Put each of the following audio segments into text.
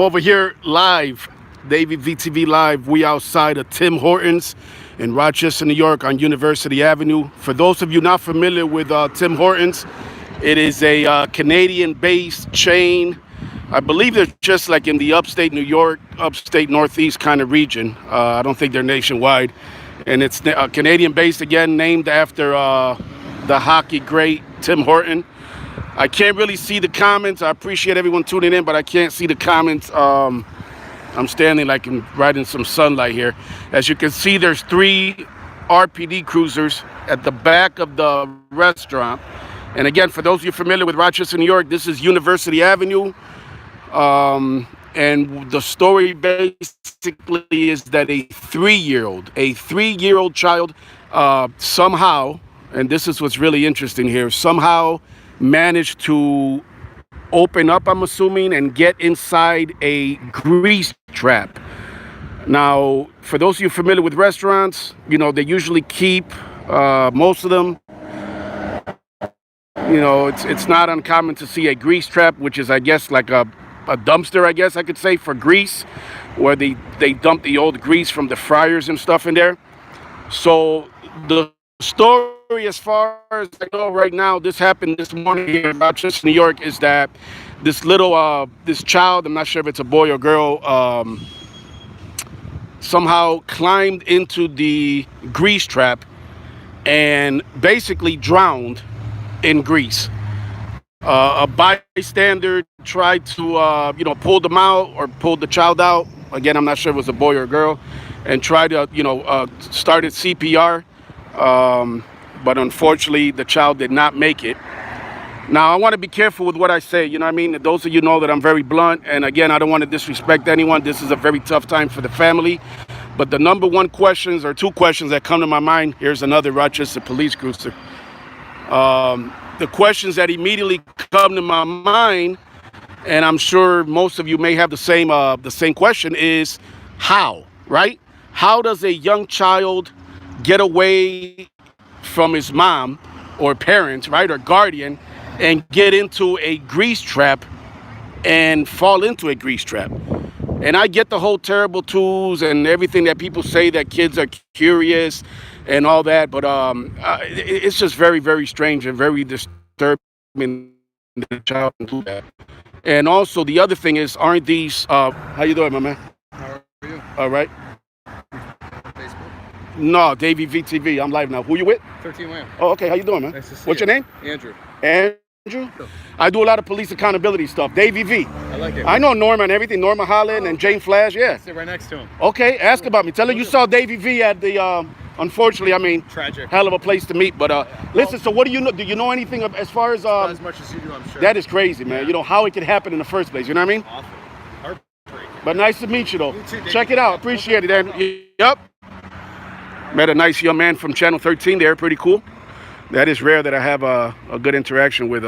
I'm over here live, DavyVTV live. We outside of Tim Hortons in Rochester, New York on University Avenue. For those of you not familiar with Tim Hortons, it is a Canadian-based chain. I believe they're just like in the upstate New York, upstate Northeast kind of region. I don't think they're nationwide. And it's Canadian-based, again, named after the hockey great Tim Horton. I can't really see the comments. I appreciate everyone tuning in, but I can't see the comments. I'm standing like right in some sunlight here. As you can see, there's 3 RPD cruisers at the back of the restaurant. And again, for those of you familiar with Rochester, New York, this is University Avenue. And the story basically is that a 3-year-old child somehow, and this is what's really interesting here, somehow managed to open up, I'm assuming, and get inside a grease trap. Now, for those of you familiar with restaurants, you know, they usually keep, most of them, you know, it's not uncommon to see a grease trap, which is, I guess, like a dumpster, I guess I could say, for grease, where they dump the old grease from the fryers and stuff in there. So the story, as far as I know right now, this happened this morning here in Rochester, New York, is that this little, this child, I'm not sure if it's a boy or girl, somehow climbed into the grease trap and basically drowned in grease. A bystander tried to, you know, pull them out or pulled the child out. Again, I'm not sure if it was a boy or a girl, and tried to, you know, started CPR. But unfortunately, the child did not make it. Now, I want to be careful with what I say, you know what I mean? Those of you know that I'm very blunt, and again, I don't want to disrespect anyone. This is a very tough time for the family. But the number one questions, or 2 questions that come to my mind, here's another Rochester police cruiser. The questions that immediately come to my mind, and I'm sure most of you may have the same question, is how, right? How does a young child get away from his mom or parents, right, or guardian, and get into a grease trap and fall into a grease trap? And I get the whole terrible tools and everything that people say, that kids are curious and all that, but it's just very, very strange and very disturbing that the child can do that. And also the other thing is, aren't these how you doing, my man? How are you? All right. Facebook? No, DavyVTV. I'm live now. Who you with? 13 Lamb. Oh, okay. How you doing, man? Nice to see What's you. your name? Andrew. Andrew? I do a lot of police accountability stuff. Davy V. I like it. I know Norma and everything. Norma Holland and Jane Flash. Yeah. Sit right next to him. Okay. Ask about me. Tell her you saw Davy V at the, unfortunately, I mean, Tragic. hell of a place to meet. But listen, so what do you know? Do you know anything of, as far as... Not as much as you do, I'm sure. That is crazy, man. Yeah. You know, how it could happen in the first place. You know what I mean? Awful. Heartbreaking. But nice to meet you, though. You too, Dave. Check it out. Appreciate it, Andrew. Yep. Met a nice young man from Channel 13 there. Pretty cool. That is rare that I have a good interaction with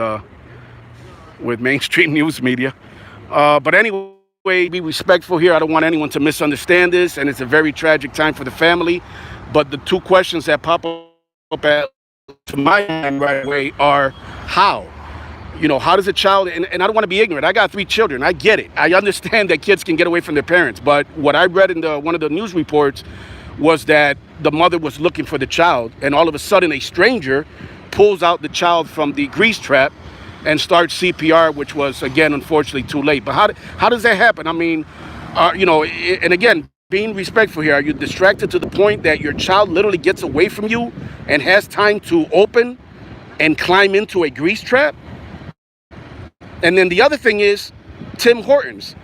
mainstream news media. But anyway, be respectful here. I don't want anyone to misunderstand this, and it's a very tragic time for the family. But the 2 questions that pop up to my mind right away are how? You know, how does a child, and I don't want to be ignorant. I got 3 children. I get it. I understand that kids can get away from their parents. But what I read in one of the news reports was that the mother was looking for the child, and all of a sudden a stranger pulls out the child from the grease trap and starts CPR, which was, again, unfortunately too late. But how does that happen? I mean, you know, and again, being respectful here, are you distracted to the point that your child literally gets away from you and has time to open and climb into a grease trap? And then the other thing is, Tim Hortons.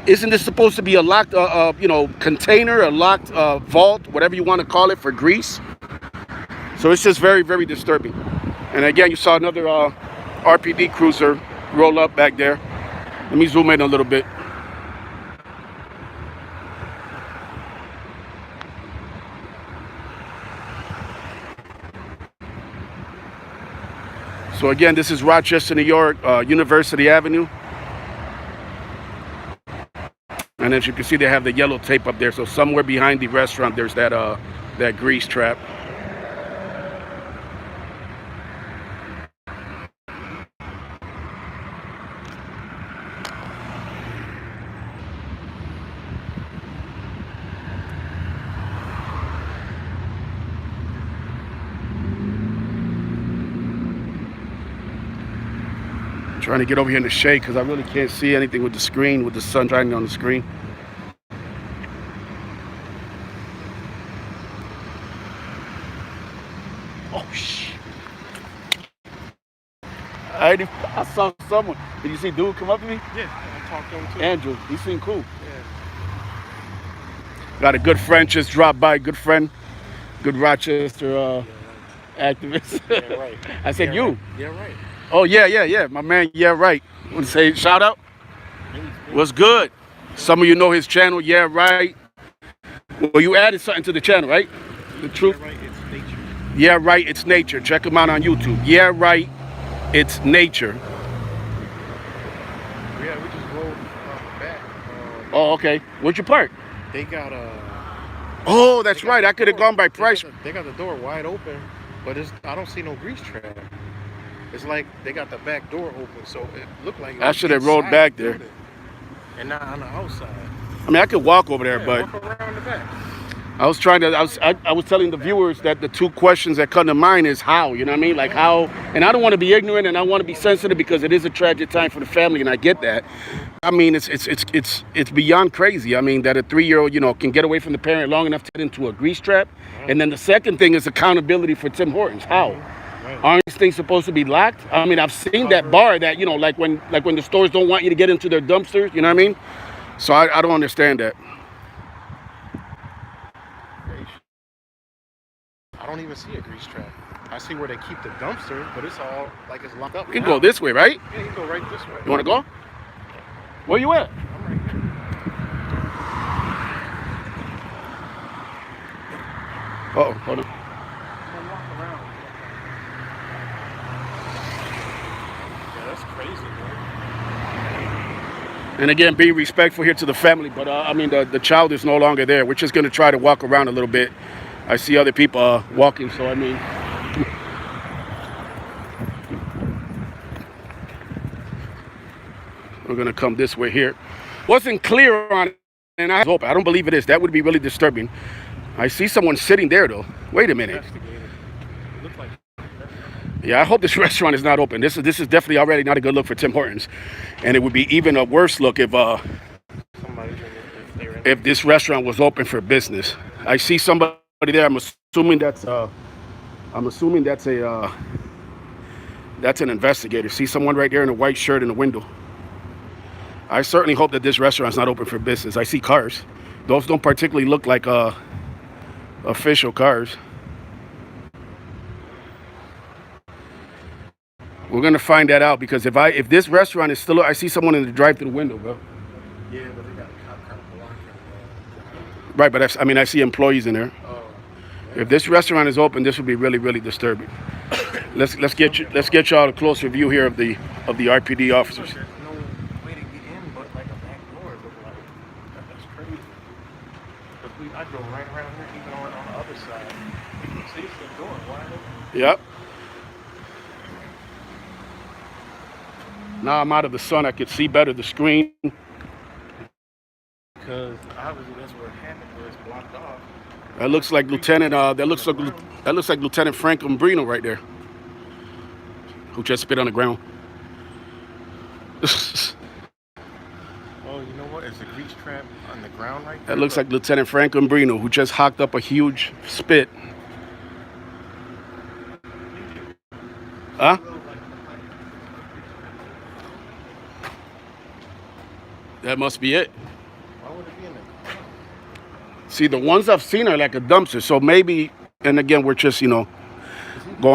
Isn't this supposed to be a locked, you know, container, a locked vault, whatever you want to call it, for grease? So it's just very, very disturbing. And again, you saw another RPD cruiser roll up back there. Let me zoom in a little bit. So again, this is Rochester, New York, University Avenue. And as you can see, they have the yellow tape up there. So somewhere behind the restaurant, there's that grease trap. Trying to get over here in the shade because I really can't see anything with the screen, with the sun shining on the screen. Oh, shit. I saw someone. Did you see dude come up to me? Yeah, I talked to him too. Andrew, he seemed cool. Yeah. Got a good friend just dropped by. Good friend. Good Rochester activist. Yeah, right. I said, yeah, you. Right. Yeah, right. Oh, yeah. My man, yeah, right. Want to say shout out? What's good? Some of you know his channel, yeah, right. Well, you added something to the channel, right? The truth? Yeah, right. It's nature. Yeah, right, it's nature. Check him out on YouTube. Yeah, right, it's nature. Yeah, we just rolled back. Oh, okay. Where'd you park? They got Oh, that's right. I could have gone by price. They got the door wide open, but I don't see no grease trap. It's like they got the back door open, so it looked like I should have rolled back there. And not on the outside. I mean, I could walk over there, Yeah, but walk around the back. I was telling the viewers that the two questions that come to mind is how, you know what I mean? Like how, and I don't want to be ignorant and I want to be sensitive because it is a tragic time for the family and I get that. I mean, it's beyond crazy. I mean, that a 3-year-old, can get away from the parent long enough to get into a grease trap. And then the second thing is accountability for Tim Hortons. How? Right. Aren't these things supposed to be locked? I mean, I've seen that bar that, like when the stores don't want you to get into their dumpsters, you know what I mean? So I don't understand that. I don't even see a grease trap. I see where they keep the dumpster, but it's all like it's locked up. You can go this way, right? Yeah, you can go right this way. You want to go? Where you at? I'm right here. Uh-oh, hold on. I'm walking around. Yeah, that's crazy, man. And again, be respectful here to the family, but I mean, the child is no longer there. We're just going to try to walk around a little bit. I see other people walking, so I mean. We're going to come this way here. Wasn't clear on it, and I hope. I don't believe it is. That would be really disturbing. I see someone sitting there, though. Wait a minute. Looks like Yeah, I hope this restaurant is not open. This is definitely already not a good look for Tim Hortons. And it would be even a worse look if this restaurant was open for business. I see somebody there. I'm assuming that's an investigator. See someone right there in a white shirt in the window. I certainly hope that this restaurant's not open for business. I see cars. Those don't particularly look like official cars. We're gonna find that out because if this restaurant is still, I see someone in the drive-through window, bro. yeah, but they got a cop kind of blocking. Right, but I see employees in there. If this restaurant is open, this would be really, really disturbing. Let's get y'all a closer view here of the RPD officers. There's no way to get in but like a back door. It looked like that's crazy. Because I drove right around here, even on the other side. You can see the door wide open. Yep. Now I'm out of the sun. I could see better the screen. Because obviously that's where it happened. Where it's blocked off. That looks like Lieutenant. That looks like Lieutenant Frank Umbrino right there, who just spit on the ground. Oh, you know what? It's a grease trap on the ground right there. That looks like Lieutenant Frank Umbrino, who just hocked up a huge spit. Huh? That must be it. Why would it be in there? See, the ones I've seen are like a dumpster, so maybe, and again, we're just, going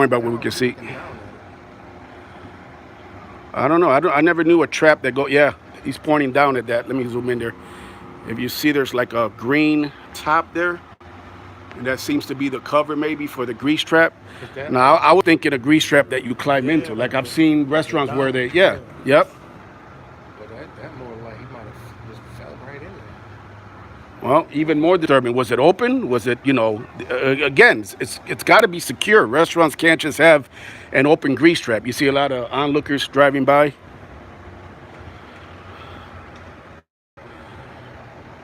by what we can see. I don't know. I never knew a trap that yeah, he's pointing down at that. Let me zoom in there. If you see, there's like a green top there, and that seems to be the cover maybe for the grease trap. Now, I was thinking a grease trap that you climb into. Like I've seen restaurants where they, yep. But that more like he might have just fell right in there. Well, even more disturbing. Was it open? Was it, again, it's got to be secure. Restaurants can't just have an open grease trap. You see a lot of onlookers driving by.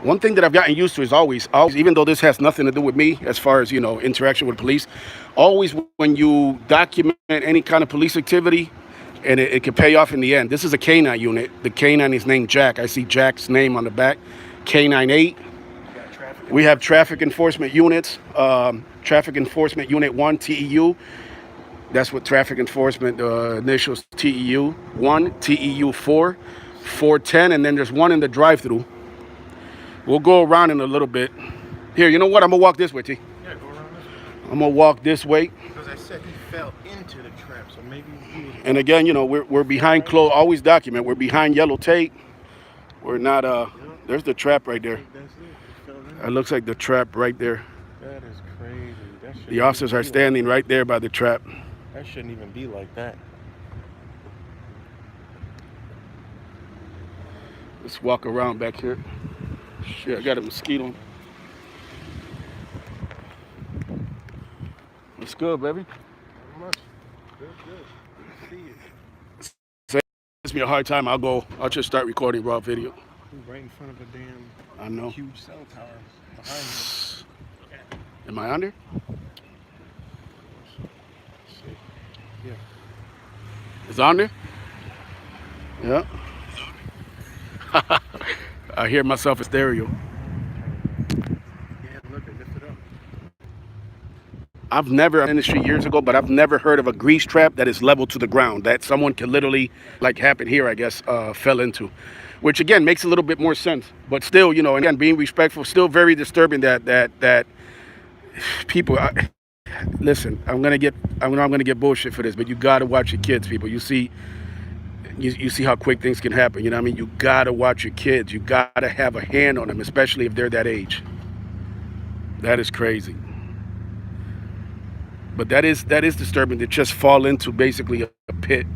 One thing that I've gotten used to is always, even though this has nothing to do with me as far as, interaction with police, always when you document any kind of police activity and it can pay off in the end. This is a canine unit. The canine is named Jack. I see Jack's name on the back. Canine 8. We have traffic enforcement units. Traffic enforcement unit 1, TEU. That's what traffic enforcement initials, TEU 1, TEU 4, 410, and then there's one in the drive-through. We'll go around in a little bit. Here, you know what? I'm gonna walk this way, T. Yeah, go around this way. I'm gonna walk this way. Because I said he fell into the trap, so maybe he was... And again, you know, we're behind closed. Always document. We're behind yellow tape. We're not. There's the trap right there. That's it. He fell in. It looks like the trap right there. That is crazy. That shouldn't The officers even are be standing right there by the trap. That shouldn't even be like that. Let's walk around back here. Shit, I got a mosquito. What's good, baby? Not much. Good, good. See you. Say gives me a hard time. I'll just start recording raw video. He's right in front of a damn I know. huge cell tower behind him. Am I under? See. Yeah. It's on there? Yeah. I hear myself in stereo. Yeah, look, they lift it up. I've never, in the industry years ago, but I've never heard of a grease trap that is level to the ground, that someone can literally, like happened here, I guess, fell into. Which, again, makes a little bit more sense. But still, you know, and again, being respectful, still very disturbing that people... listen, I'm gonna get bullshit for this, but you gotta watch your kids, people. You see how quick things can happen. You know what I mean? You gotta watch your kids. You gotta have a hand on them, especially if they're that age. That is crazy. But that is disturbing to just fall into basically a pit.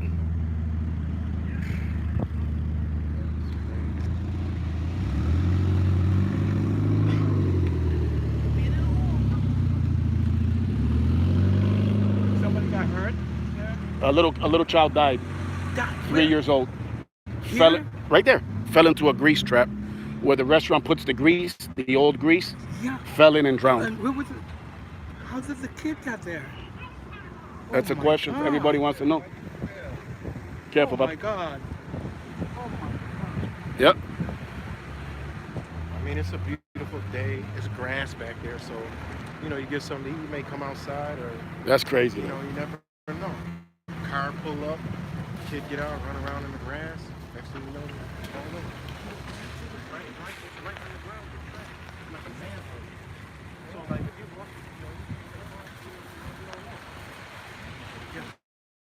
Somebody got hurt? A little child died. 3 years old. Here? Right there. Fell into a grease trap where the restaurant puts the grease, the old grease. Yeah. Fell in and drowned. And where was it? How did the kid get there? That's Oh a my question God. everybody wants to know. Careful, Oh my Bob. God. Yep. I mean, it's a beautiful day. It's grass back there, so, you know, you get something to eat, you may come outside, or, That's crazy. you know, you never know. Car pull up, kid get out, run around in the grass. Next thing you know, it's all over. Right on the ground, like a manhole. So, like, if you walk, you know, you don't know. Get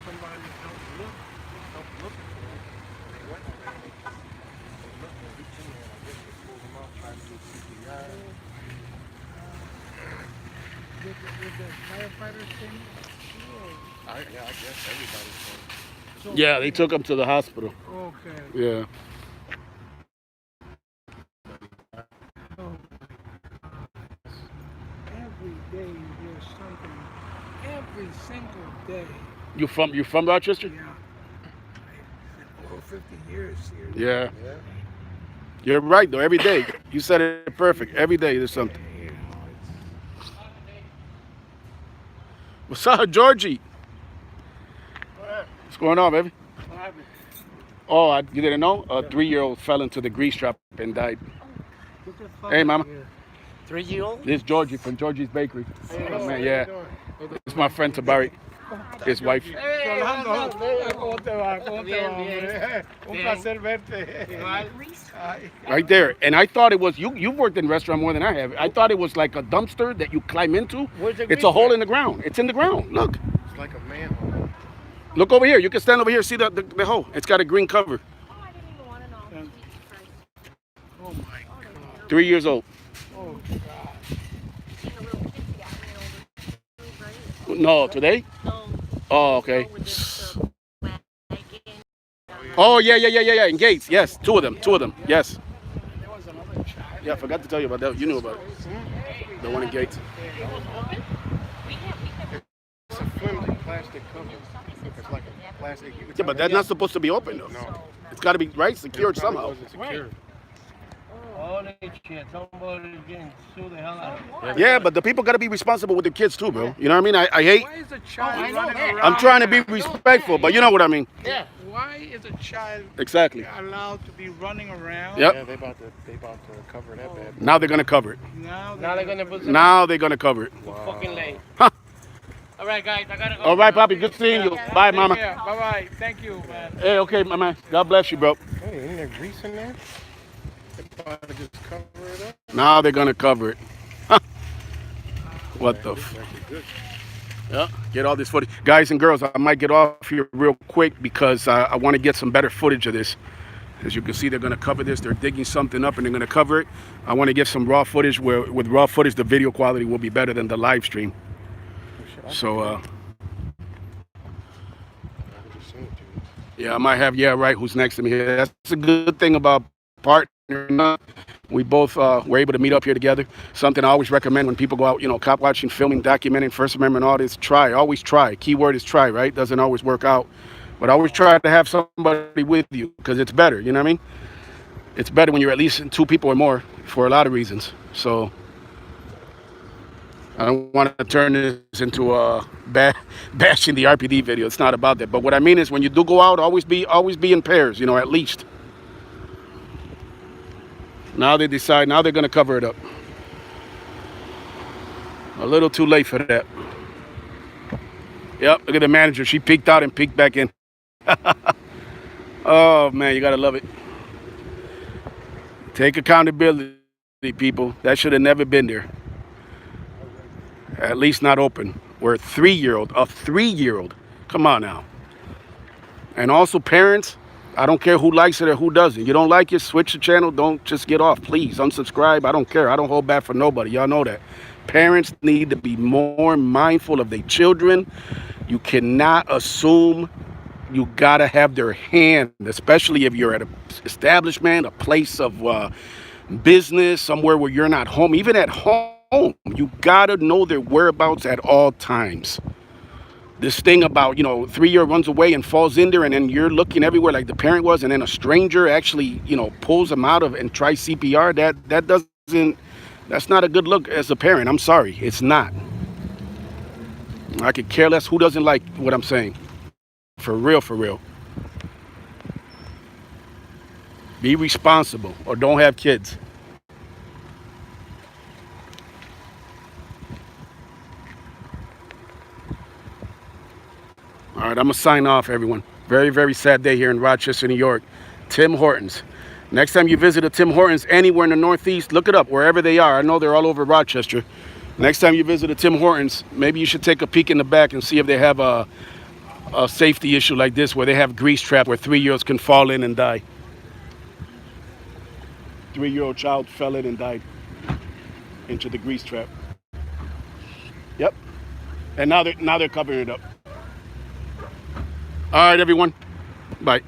somebody to help looking for it. They went on that. They looked and reached in there, and I guess they pulled them out, tried to do CPR. Did the firefighters thing? I guess everybody's going. So, Yeah, they took him to the hospital. Okay. Yeah. Oh my God. Every day you hear something. Every single day. You from Rochester? Yeah. Over 50 years here. Yeah. Yeah. You're right though. Every day. You said it perfect. Every day there's something. You know, What's up, Georgie? What's going on, baby? what happened? Oh, you didn't know? A 3-year-old fell into the grease trap and died. Get the fuck Hey, out mama. here. 3-year-old? This is Georgie from Georgie's Bakery. Hey, Oh, how man, you yeah. doing? It's my friend Tabari, his wife. Rolando, ¿cómo te va? ¿Cómo te Bien, va, bien. hombre? Un Bien. placer verte. Ay. Right there. And I thought it was, you've worked in a restaurant more than I have. I thought it was like a dumpster that you climb into. Where's the It's grease a hole trap? in the ground. It's in the ground. Look. It's like a manhole. Look over here. You can stand over here. See the hole. It's got a green cover. Oh, I didn't even want to know. Jesus Christ. Oh my God. 3 years old. Oh God. And the little kids got ran over, right? No, today? No. Oh, okay. With the wagon. Oh, yeah. In Gates. Yes. Two of them. Yes. There was another child. Yeah, I forgot to tell you about that. You knew about it. The one in Gates. It was open? We can't. It's a flimsy plastic cover. It's like a plastic. Yeah, but that's not supposed to be open, though. No. It's got to be, right, secured It probably somehow. wasn't secured. Holy shit, somebody's getting sued the hell out of me. Yeah, but the people got to be responsible with their kids, too, bro. You know what I mean? I hate, Why is a child I know running that. around? I'm trying to be respectful, but you know what I mean. Yeah. why is a child Exactly. allowed to be running around? Yep. Yeah, they about to cover that bad boy. Now they're gonna cover it. Now Now they're gonna put some Now they're gonna cover it. fucking late. Huh. All right, guys, I gotta go. All right, Poppy. Good seeing you. Yeah. Bye, Take Mama. care. Bye-bye. Thank you, man. Hey, okay, my man. God bless you, bro. Hey, ain't there grease in there? They about to just cover it up. Now they're gonna cover it. Huh. What the? This is actually good. Yeah, get all this footage. Guys and girls, I might get off here real quick because I want to get some better footage of this. As you can see, they're going to cover this. They're digging something up and they're going to cover it. I want to get some raw footage where with raw footage, the video quality will be better than the live stream. So, I just sent it to you. yeah, I might have, yeah, right, who's next to me here. That's a good thing about partnering. We both were able to meet up here together. Something I always recommend when people go out, you know, cop watching, filming, documenting, First Amendment, all this, try. Always try. Keyword is try, right? Doesn't always work out. But always try to have somebody with you because it's better, you know what I mean? It's better when you're at least 2 people or more for a lot of reasons. So I don't want to turn this into a bashing the RPD video. It's not about that. But what I mean is when you do go out, always be in pairs, you know, at least. Now they decide, now they're going to cover it up. A little too late for that. Yep, look at the manager. She peeked out and peeked back in. Oh, man, you got to love it. Take accountability, people. That should have never been there. At least not open. We're a 3-year-old. Come on now. And also parents, I don't care who likes it or who doesn't. You don't like it, switch the channel. Don't just get off. Please, unsubscribe. I don't care. I don't hold back for nobody. Y'all know that. Parents need to be more mindful of their children. You cannot assume. You got to have their hand, especially if you're at an establishment, a place of business, somewhere where you're not home. Even at home, you got to know their whereabouts at all times. This thing about, you know, 3-year runs away and falls in there and then you're looking everywhere like the parent was and then a stranger actually, you know, pulls them out of and tries CPR, that's not a good look as a parent. I'm sorry, it's not. I could care less who doesn't like what I'm saying. For real, for real. Be responsible or don't have kids. All right, I'm going to sign off, everyone. Very, very sad day here in Rochester, New York. Tim Hortons. Next time you visit a Tim Hortons anywhere in the Northeast, look it up, wherever they are. I know they're all over Rochester. Next time you visit a Tim Hortons, maybe you should take a peek in the back and see if they have a safety issue like this where they have grease trap where 3-year-olds can fall in and die. 3-year-old child fell in and died into the grease trap. Yep. And now they're covering it up. All right, everyone. Bye.